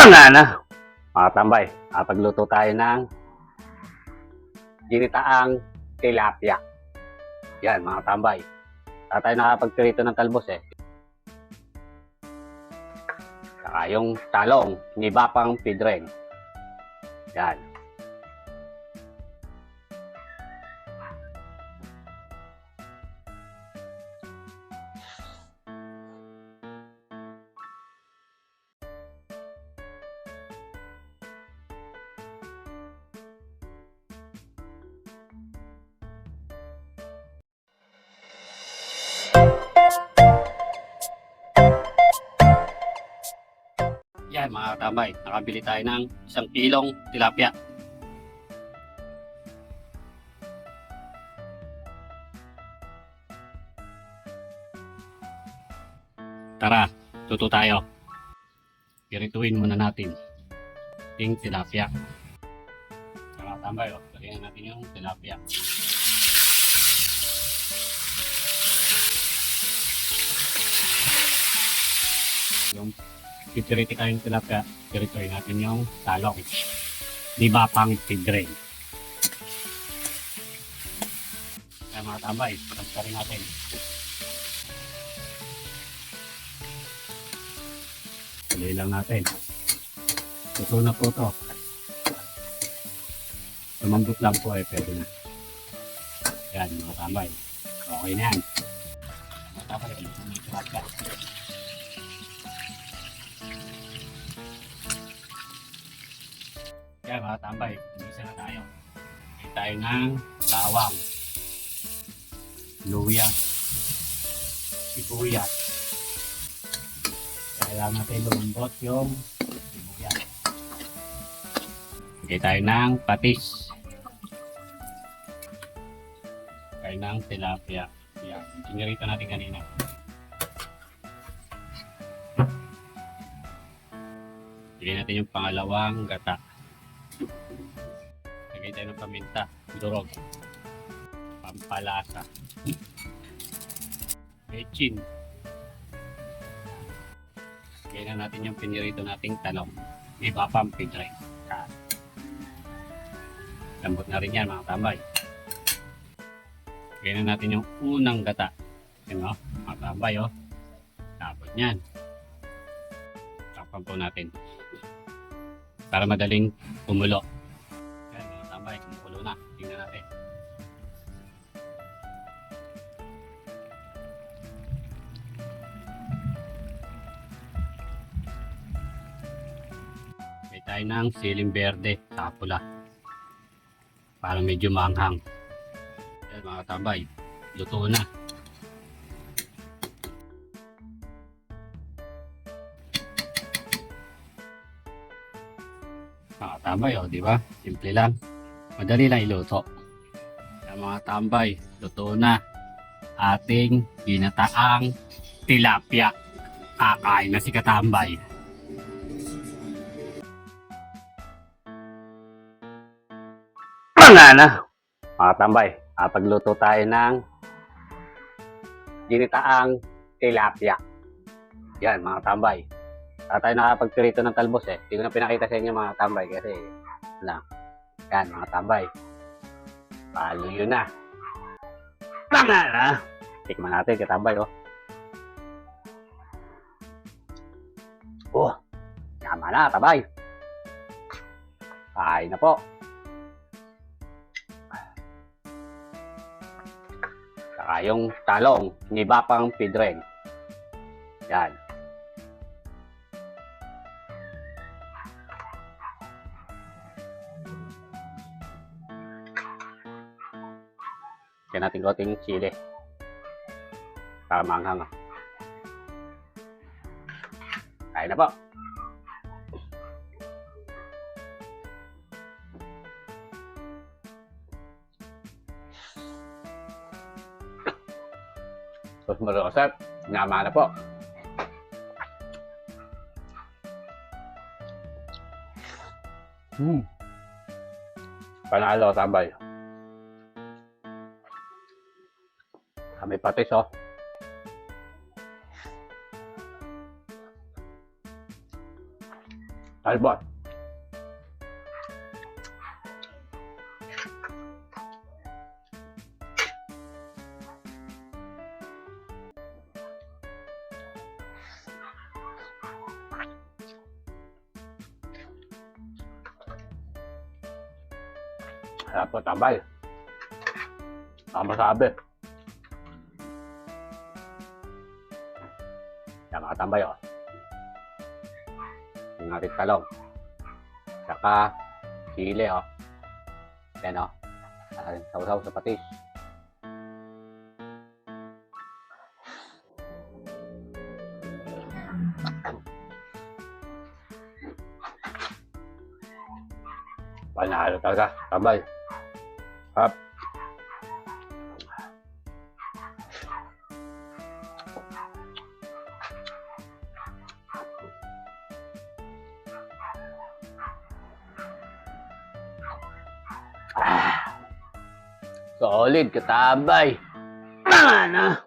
Nga na, mga tambay, pagluto tayo ng ginitaang tilapia. Yan mga tambay. Tayo nakapagprito ng talbos eh. Saka yung talong, nibapang pidreng. Yan. Yan mga tambay, nakabili tayo ng 1 kilong tilapia. Tara, luto tayo. Pirituin muna natin yung tilapia. Mga tambay, lagyan natin yung tilapia. Yung pipiriti tayong tilapia, pirituin natin yung talong. Nibapang pidreng. Kaya mga tambay, pagkarin natin. Tuloy lang natin. Luto na po ito. Lumambot lang po pwede na. Yan mga tambay. Okay na yan. Mga tambay, luto na yung tilapia. Kaya mga tambay, umisa na tayo. May tayo ng bawang, luya, sibuyas. Kailangan natin lumambot yung sibuyas. Lagay tayo ng patis. Tayo ng tilapia. Yan, sinirito natin kanina. Lagay natin yung pangalawang gata. Lagay tayo ng paminta, durog, pampalasa, bechin. Lagay na natin yung pinirito nating talong, ibapang pidreng. Lambot na rin yan mga tambay. Lagay na natin yung unang gata. Yan o, mga tambay o. Tapos yan. Tapan po natin para madaling kumulo. Yan mga tambay, kumukulo na. Tingnan natin. May tayo ng siling berde sa pula para medyo maanghang. Yan mga tambay, luto na. Mga tambay, di ba? Simple lang. Madali lang iluto. Yan mga tambay, luto na ating ginataang tilapia. Kakain na si katambay. Nga na, mga tambay, pagluto tayo ng ginitaang tilapia. Yan mga tambay. Tayo nakapagprito ng talbos eh. Hindi ko na pinakita sa inyo mga tambay kasi lang. Yan mga tambay. Paluyo na. Nga na. Tikman natin katambay oh. Oh, tama na tambay. Kain na po. Saka yung talong, nibapang pidreng. Yan. Kaya natin konting chili para maanghang. Kain na po. Tapos marosat, nama na po. Panalo tambay. May patis oh. Talbot. Sarap po, tambay. Tama sabi. Yan mga tambay, oh. Yung ating talong. Saka, sili, oh. Yan, oh. Sausaw sa patis. Panalo talaga, tambay. Hap. Solid, katambay. Ano?